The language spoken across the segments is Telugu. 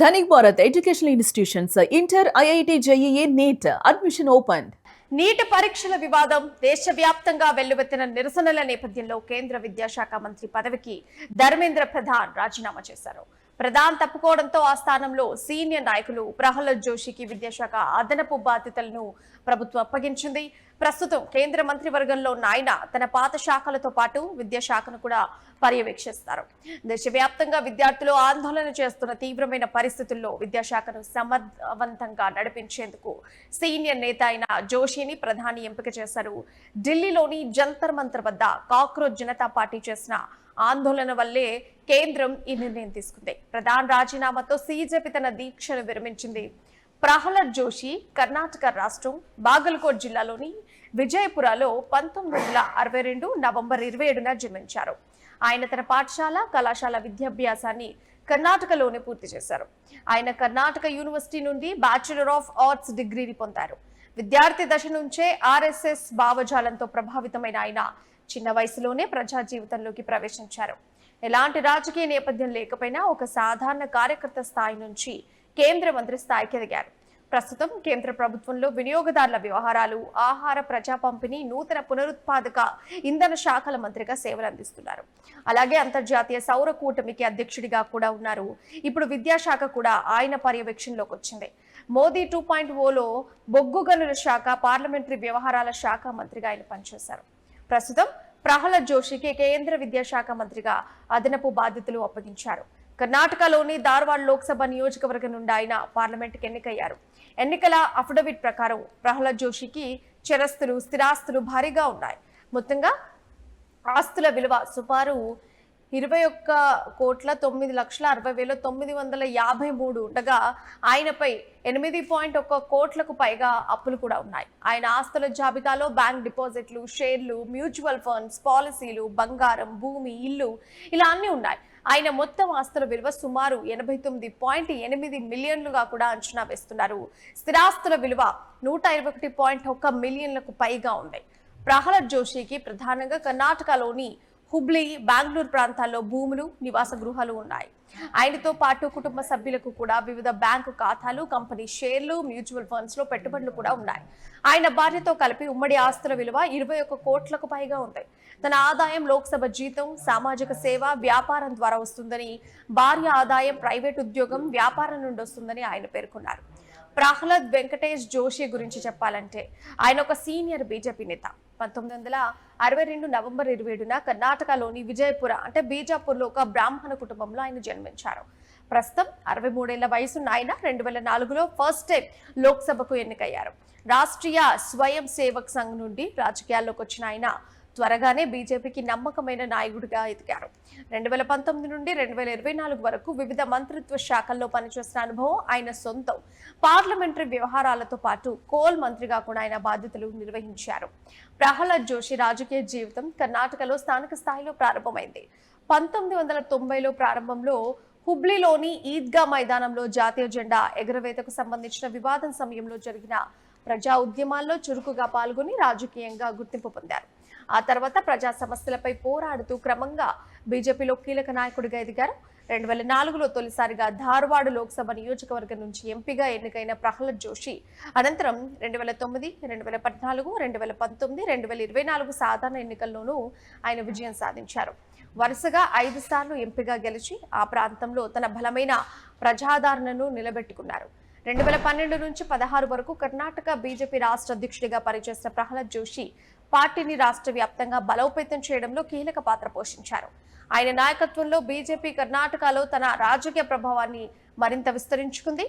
Dhanik Bharat Educational Institutions, Inter, IIT, JEE, NEET, admission opened. నీటి పరీక్షల వివాదం దేశవ్యాప్తంగా వెల్లువెత్తిన నిరసనల నేపథ్యంలో కేంద్ర విద్యాశాఖ మంత్రి పదవికి ధర్మేంద్ర ప్రధాన్ రాజీనామా చేశారు. ప్రధాన్ తప్పుకోవడంతో ఆ స్థానంలో సీనియర్ నాయకులు ప్రహ్లాద్ జోషికి విద్యాశాఖ అదనపు బాధ్యతలను ప్రభుత్వం అప్పగించింది. ప్రస్తుతం కేంద్ర మంత్రివర్గంలో ఉన్న ఆయన తన పాత శాఖలతో పాటు విద్యాశాఖను కూడా పర్యవేక్షిస్తారు. దేశవ్యాప్తంగా విద్యార్థులు ఆందోళన చేస్తున్న తీవ్రమైన పరిస్థితుల్లో విద్యాశాఖను సమర్థవంతంగా నడిపించేందుకు సీనియర్ నేత అయిన జోషిని ప్రధాని ఎంపిక చేశారు. ఢిల్లీలోని జంతర్ మంతర్ వద్ద కాక్రోచ్ జనతా పార్టీ చేసిన ఆందోళన వల్లే కేంద్రం ఈ నిర్ణయం తీసుకుంది. ప్రధాన రాజీనామాతో సీజేపీ తన దీక్షను విరమించింది. ప్రహ్లాద్ జోషి కర్ణాటక రాష్ట్రం బాగల్కోట్ జిల్లాలోని విజయపురలో 1962 నవంబర్ 27న జన్మించారు. ఆయన తన పాఠశాల కళాశాల విద్యాభ్యాసాన్ని కర్ణాటకలోనే పూర్తి చేశారు. ఆయన కర్ణాటక యూనివర్సిటీ నుండి బ్యాచిలర్ ఆఫ్ ఆర్ట్స్ డిగ్రీని పొందారు. విద్యార్థి దశ నుంచే ఆర్ఎస్ఎస్ భావజాలంతో ప్రభావితమైన ఆయన చిన్న వయసులోనే ప్రజా జీవితంలోకి ప్రవేశించారు. ఎలాంటి రాజకీయ నేపథ్యం లేకపోయినా ఒక సాధారణ కార్యకర్త స్థాయి నుంచి కేంద్ర మంత్రి స్థాయికి ఎదిగారు. ప్రస్తుతం కేంద్ర ప్రభుత్వంలో వినియోగదారుల వ్యవహారాలు, ఆహార ప్రజా పంపిణీ, నూతన పునరుత్పాదక ఇంధన శాఖల మంత్రిగా సేవలు అందిస్తున్నారు. అలాగే అంతర్జాతీయ సౌర కూటమికి అధ్యక్షుడిగా కూడా ఉన్నారు. ఇప్పుడు విద్యాశాఖ కూడా ఆయన పర్యవేక్షణలోకి వచ్చింది. మోదీ 2.0లో బొగ్గు గనుల శాఖ, పార్లమెంటరీ వ్యవహారాల శాఖ మంత్రిగా ఆయన పనిచేశారు. ప్రస్తుతం ప్రహ్లాద్ జోషికి కేంద్ర విద్యాశాఖ మంత్రిగా అదనపు బాధ్యతలు అప్పగించారు. కర్ణాటకలోని ధార్వాడ్ లోక్సభ నియోజకవర్గం నుండి ఆయన పార్లమెంట్కి ఎన్నికయ్యారు. ఎన్నికల అఫిడవిట్ ప్రకారం ప్రహ్లాద్ జోషికి చరస్తులు, స్థిరాస్తులు భారీగా ఉన్నాయి. మొత్తంగా ఆస్తుల విలువ సుమారు 21,09,60,953 ఉండగా ఆయనపై 8.1 కోట్లకు పైగా అప్పులు కూడా ఉన్నాయి. ఆయన ఆస్తుల జాబితాలో బ్యాంక్ డిపాజిట్లు, షేర్లు, మ్యూచువల్ ఫండ్స్, పాలసీలు, బంగారం, భూమి, ఇల్లు ఇలా అన్ని ఉన్నాయి. ఆయన మొత్తం ఆస్తుల విలువ సుమారు 89.8 మిలియన్లుగా కూడా అంచనా వేస్తున్నారు. స్థిరాస్తుల విలువ 121.1 మిలియన్లకు పైగా ఉంది. ప్రహ్లాద్ జోషికి ప్రధానంగా కర్ణాటకలోని హుబ్లీ, బెంగళూరు ప్రాంతాల్లో భూములు, నివాస గృహాలు ఉన్నాయి. ఆయనతో పాటు కుటుంబ సభ్యులకు కూడా వివిధ బ్యాంకు ఖాతాలు, కంపెనీ షేర్లు, మ్యూచువల్ ఫండ్స్ లో పెట్టుబడులు కూడా ఉన్నాయి. ఆయన భార్యతో కలిపి ఉమ్మడి ఆస్తుల విలువ 21 కోట్లకు పైగా ఉంది. తన ఆదాయం లోక్సభ జీతం, సామాజిక సేవ, వ్యాపారం ద్వారా వస్తుందని, భార్య ఆదాయం ప్రైవేట్ ఉద్యోగం, వ్యాపారం నుండి వస్తుందని ఆయన పేర్కొన్నారు. ప్రహ్లాద్ వెంకటేష్ జోషి గురించి చెప్పాలంటే ఆయన ఒక సీనియర్ బీజేపీ నేత. 1962 నవంబర్ 27న కర్ణాటకలోని విజయపుర అంటే బీజాపూర్లో ఒక బ్రాహ్మణ కుటుంబంలో ఆయన జన్మించారు. ప్రస్తుతం 63 ఏళ్ల వయసున్న ఆయన 2004లో ఫస్ట్ టైం లోక్సభకు ఎన్నికయ్యారు. రాష్ట్రీయ స్వయం సేవక్ సంఘ్ నుండి రాజకీయాల్లోకి వచ్చిన ఆయన త్వరగానే బీజేపీకి నమ్మకమైన నాయకుడిగా ఎదిగారు. 2019 నుండి 2024 వరకు వివిధ మంత్రిత్వ శాఖల్లో పనిచేసిన అనుభవం ఆయన సొంతం. పార్లమెంటరీ వ్యవహారాలతో పాటు కోల్ మంత్రిగా కూడా ఆయన బాధ్యతలు నిర్వహించారు. ప్రహ్లాద్ జోషి రాజకీయ జీవితం కర్ణాటకలో స్థానిక స్థాయిలో ప్రారంభమైంది. 1990లో ప్రారంభంలో హుబ్లీలోని ఈద్గా మైదానంలో జాతీయ జెండా ఎగురవేతకు సంబంధించిన వివాదం సమయంలో జరిగిన ప్రజా ఉద్యమాల్లో చురుకుగా పాల్గొని రాజకీయంగా గుర్తింపు పొందారు. ఆ తర్వాత ప్రజా సమస్యలపై పోరాడుతూ క్రమంగా బీజేపీలో కీలక నాయకుడిగా ఎదిగారు. 2004లో తొలిసారిగా ధార్వాడ్ లోక్సభ నియోజకవర్గం నుంచి ఎంపీగా ఎన్నికైన ప్రహ్లాద్ జోషి అనంతరం 2009, 2014, 2019, 2024 సాధారణ ఎన్నికల్లోనూ ఆయన విజయం సాధించారు. వరుసగా 5 సార్లు ఎంపీగా గెలిచి ఆ ప్రాంతంలో తన బలమైన ప్రజాదరణను నిలబెట్టుకున్నారు. 2012 నుంచి 16 వరకు కర్ణాటక బీజేపీ రాష్ట్ర అధ్యక్షుడిగా పనిచేసిన ప్రహ్లాద్ జోషి పార్టీని రాష్ట్ర వ్యాప్తంగా బలోపేతం చేయడంలో కీలక పాత్ర పోషించారు. ఆయన నాయకత్వంలో బీజేపీ కర్ణాటకలో తన రాజకీయ ప్రభావాన్ని మరింత విస్తరించుకుంది.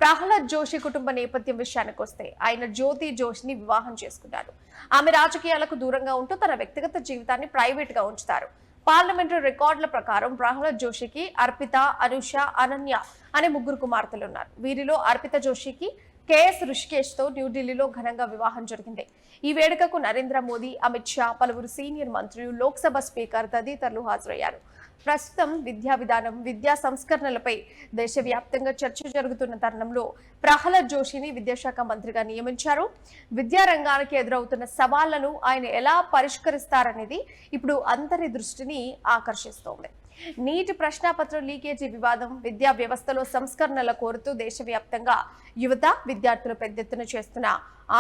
ప్రహ్లాద్ జోషి కుటుంబ నేపథ్యం విషయానికి వస్తే ఆయన జ్యోతి జోషిని వివాహం చేసుకున్నారు. ఆమె రాజకీయాలకు దూరంగా ఉంటూ తన వ్యక్తిగత జీవితాన్ని ప్రైవేట్ గా ఉంచుతారు. పార్లమెంటరీ రికార్డుల ప్రకారం ప్రహ్లాద్ జోషికి అర్పిత, అనుష, అనన్య అనే 3 కుమార్తెలు ఉన్నారు. వీరిలో అర్పిత జోషికి కేఎస్ రుషికేష్ తో న్యూఢిల్లీలో ఘనంగా వివాహం జరిగింది. ఈ వేడుకకు నరేంద్ర మోదీ, అమిత్ షా, పలువురు సీనియర్ మంత్రులు, లోక్సభ స్పీకర్ తదితరులు హాజరయ్యారు. ప్రస్తుతం విద్యా విధానం, విద్యా సంస్కరణలపై దేశవ్యాప్తంగా చర్చ జరుగుతున్న తరుణంలో ప్రహ్లాద్ జోషిని విద్యాశాఖ మంత్రిగా నియమించారు. విద్యారంగానికి ఎదురవుతున్న సవాళ్లను ఆయన ఎలా పరిష్కరిస్తారనేది ఇప్పుడు అందరి దృష్టిని ఆకర్షిస్తోంది. నీటి ప్రశ్నాపత్రం లీకేజీ వివాదం, విద్యా వ్యవస్థలో సంస్కరణల కోరుతూ దేశవ్యాప్తంగా యువత విద్యార్థులు పెద్ద ఎత్తున చేస్తున్న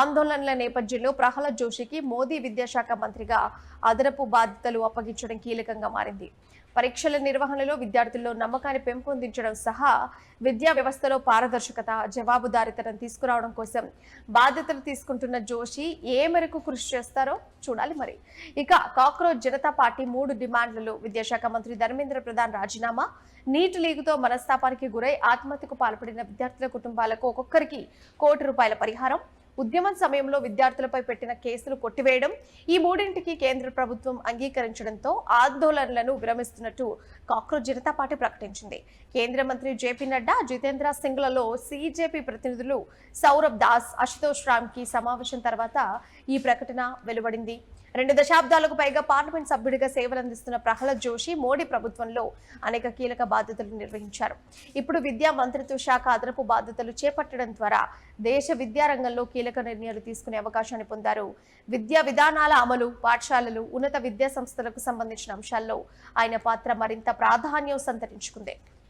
ఆందోళనల నేపథ్యంలో ప్రహ్లాద్ జోషికి మోదీ విద్యాశాఖ మంత్రిగా అదనపు బాధ్యతలు అప్పగించడం కీలకంగా మారింది. పరీక్షల నిర్వహణలో విద్యార్థుల్లో నమ్మకాన్ని పెంపొందించడం సహా విద్యా వ్యవస్థలో పారదర్శకత, జవాబుదారీతనం తీసుకురావడం కోసం బాధ్యతలు తీసుకుంటున్న జోషి ఏ మేరకు కృషి చేస్తారో చూడాలి. మరి ఇక కాక్రోచ్ జనతా పార్టీ 3 డిమాండ్లలో విద్యాశాఖ మంత్రి ధర్మేంద్ర ప్రధాన్ రాజీనామా, నీటి లీగుతో మనస్తాపానికి గురై ఆత్మహత్యకు పాల్పడిన విద్యార్థుల కుటుంబాలకు ఒక్కొక్కరికి ₹1 కోటి పరిహారం, ఉద్యమం సమయంలో విద్యార్థులపై పెట్టిన కేసులు కొట్టివేయడం, ఈ మూడింటికి కేంద్ర ప్రభుత్వం అంగీకరించడంతో ఆందోళనలను విరమిస్తున్నట్టు కాక్రోచ్ జనతా పార్టీ ప్రకటించింది. కేంద్ర మంత్రి జేపీ నడ్డా, జితేంద్ర సింగ్లలో సీజేపీ ప్రతినిధులు సౌరభ్ దాస్, అశుతోష్ రామ్కి సమావేశం తర్వాత ఈ ప్రకటన వెలువడింది. 2 దశాబ్దాలకు పైగా పార్లమెంట్ సభ్యుడిగా సేవలందిస్తున్న ప్రహ్లాద్ జోషి మోడీ ప్రభుత్వంలో అనేక కీలక బాధ్యతలు నిర్వహించారు. ఇప్పుడు విద్యా మంత్రిత్వ శాఖ అదనపు బాధ్యతలు చేపట్టడం ద్వారా దేశ విద్యారంగంలో కీలక నిర్ణయాలు తీసుకునే అవకాశాన్ని పొందారు. విద్యా విధానాల అమలు, పాఠశాలలు, ఉన్నత విద్యా సంస్థలకు సంబంధించిన అంశాల్లో ఆయన పాత్ర మరింత ప్రాధాన్యం సంతరించుకుంది.